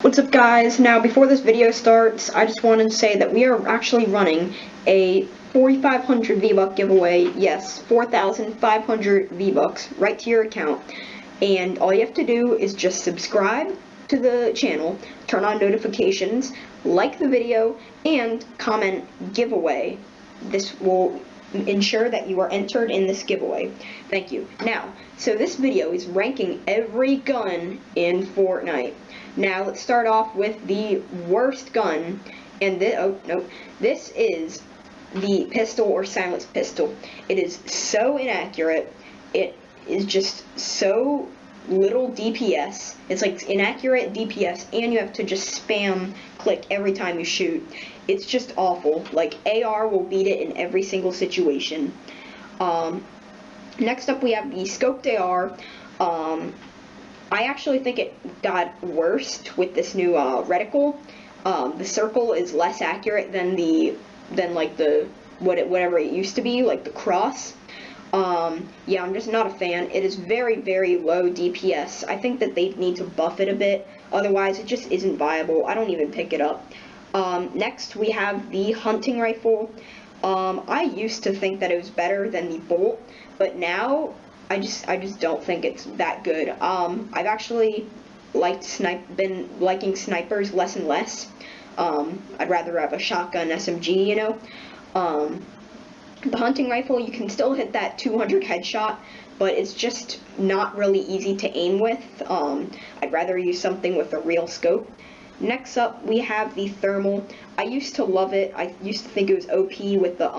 What's up guys? Now before this video starts, I just wanted to say that we are actually running a 4,500 V-Buck giveaway. Yes, 4,500 V-Bucks right to your account. And all you have to do is just subscribe to the channel, turn on notifications, like the video, and comment giveaway. This will ensure that you are entered in this giveaway. Thank you. Now, so this video is ranking every gun in Fortnite. Now let's start off with the worst gun, and this is the pistol or silenced pistol. It is so inaccurate. It is just so little DPS. It's like inaccurate DPS, and you have to just spam click every time you shoot. It's just awful. Like, AR will beat it in every single situation. Next up we have the scoped AR. I actually think it got worse with this new reticle. The circle is less accurate than whatever it used to be, like the cross. Yeah, I'm just not a fan. It is very, very low DPS. I think that they need to buff it a bit. Otherwise, it just isn't viable. I don't even pick it up. Next, we have the hunting rifle. I used to think that it was better than the bolt, but now I just don't think it's that good. I've actually been liking snipers less and less. I'd rather have a shotgun SMG, you know. The hunting rifle, you can still hit that 200 headshot, but it's just not really easy to aim with. I'd rather use something with a real scope. Next up, we have the thermal. I used to love it. I used to think it was OP with the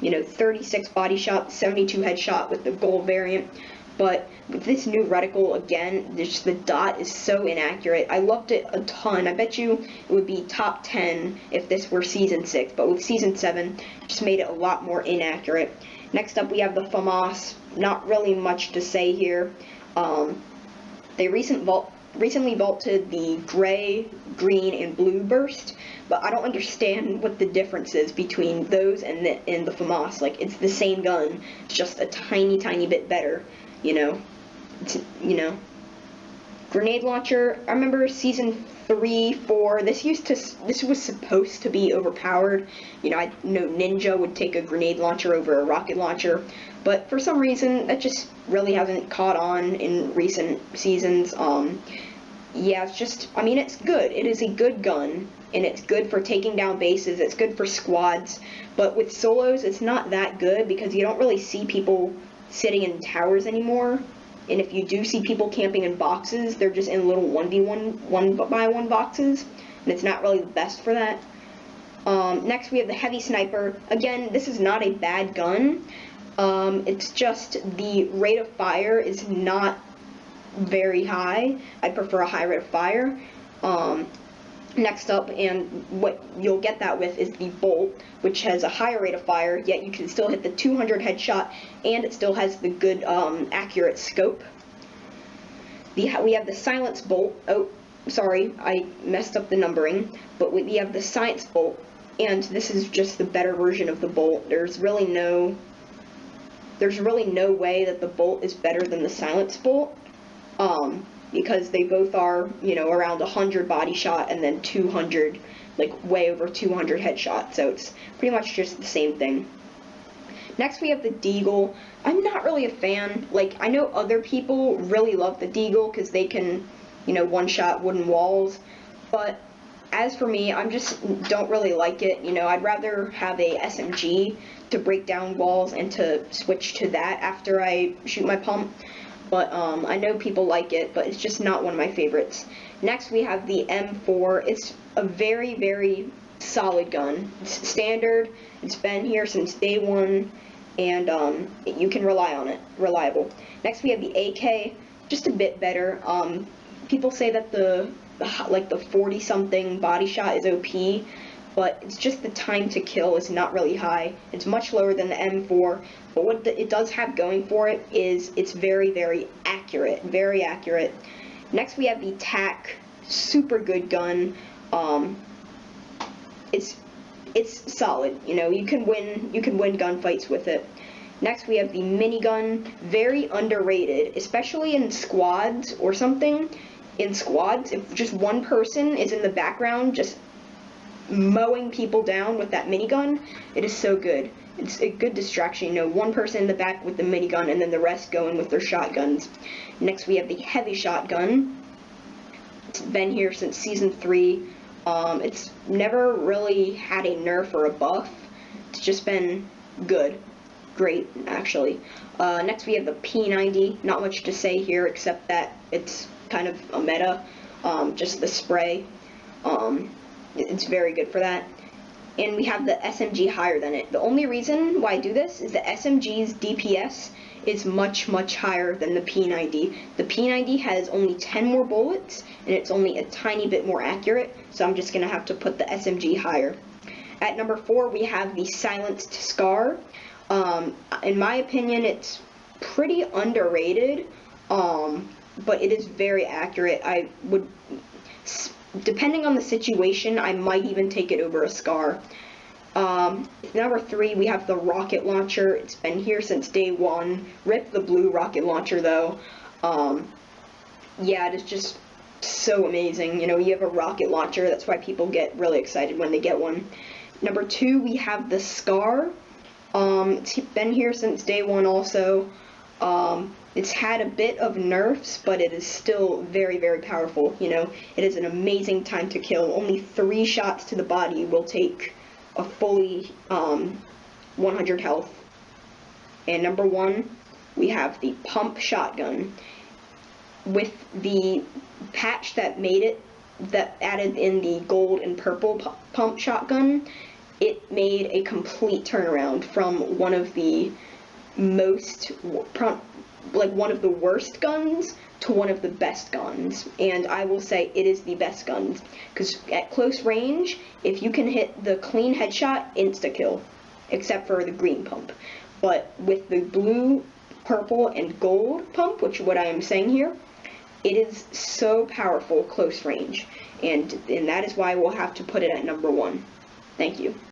36 body shot, 72 headshot with the gold variant. But with this new reticle, again, the dot is so inaccurate. I loved it a ton. I bet you it would be top 10 if this were Season 6, but with Season 7, it just made it a lot more inaccurate. Next up, we have the FAMAS. Not really much to say here. They recently vaulted the gray, green, and blue burst, but I don't understand what the difference is between those and the FAMAS. Like, it's the same gun, just a tiny bit better. Grenade launcher. I remember Season 3, 4. This was supposed to be overpowered. I know Ninja would take a grenade launcher over a rocket launcher, but for some reason that just really hasn't caught on in recent seasons. Yeah, it's good. It is a good gun, and it's good for taking down bases. It's good for squads, but with solos, it's not that good because you don't really see people sitting in towers anymore, and if you do see people camping in boxes, they're just in little 1v1, 1x1 boxes, and it's not really the best for that. Next we have the heavy sniper. Again, this is not a bad gun. It's just the rate of fire is not very high. I prefer a high rate of fire. Next up, and what you'll get that with, is the bolt, which has a higher rate of fire, yet you can still hit the 200 headshot, and it still has the good accurate scope. We have the silenced bolt. Oh, sorry, I messed up the numbering, but we have the silenced bolt, and this is just the better version of the bolt. There's really no way that the bolt is better than the silenced bolt. Because they both are, around 100 body shot and then 200, like way over 200 headshot, so it's pretty much just the same thing. Next we have the deagle. I'm not really a fan. Like, I know other people really love the deagle because they can, one-shot wooden walls, but as for me, I just don't really like it. I'd rather have a SMG to break down walls and to switch to that after I shoot my pump. But I know people like it, but it's just not one of my favorites. Next we have the M4. It's a very, very solid gun. It's standard. It's been here since day one, and you can rely on it. Reliable. Next we have the AK. Just a bit better. People say that the 40-something body shot is OP, but it's just the time to kill is not really high. It's much lower than the M4, but what it does have going for it is it's very, very accurate. Very accurate. Next we have the TAC. Super good gun. It's solid. You can win gunfights with it. Next we have the minigun. Very underrated, especially in squads or something. in squads. If just one person is in the background just mowing people down with that minigun, it is so good. It's a good distraction, you know, one person in the back with the minigun and then the rest going with their shotguns. Next we have the heavy shotgun. It's been here since Season 3. It's never really had a nerf or a buff. It's just been good. Great, actually. Next we have the P90. Not much to say here except that it's kind of a meta. Just the spray. It's very good for that. And we have the SMG higher than it. The only reason why I do this is the SMG's DPS is much, much higher than the P90. The P90 has only 10 more bullets, and it's only a tiny bit more accurate, so I'm just going to have to put the SMG higher. At number 4, we have the Silenced Scar. In my opinion, it's pretty underrated, but it is very accurate. I would, depending on the situation, I might even take it over a Scar. Number 3, we have the rocket launcher. It's been here since day 1. Rip the blue rocket launcher, though. Yeah, it is just so amazing. You know, you have a rocket launcher. That's why people get really excited when they get one. Number 2, we have the Scar. It's been here since day 1 also. It's had a bit of nerfs, but it is still very, very powerful. You know, it is an amazing time to kill. Only 3 shots to the body will take a fully 100 health. And number 1, we have the pump shotgun. With the patch that made it, that added in the gold and purple pump shotgun, it made a complete turnaround from one of the one of the worst guns to one of the best guns. And I will say it is the best gun, because at close range, if you can hit the clean headshot, insta-kill, except for the green pump. But with the blue, purple, and gold pump, which is what I am saying here, it is so powerful close range, and that is why we'll have to put it at number 1. Thank you.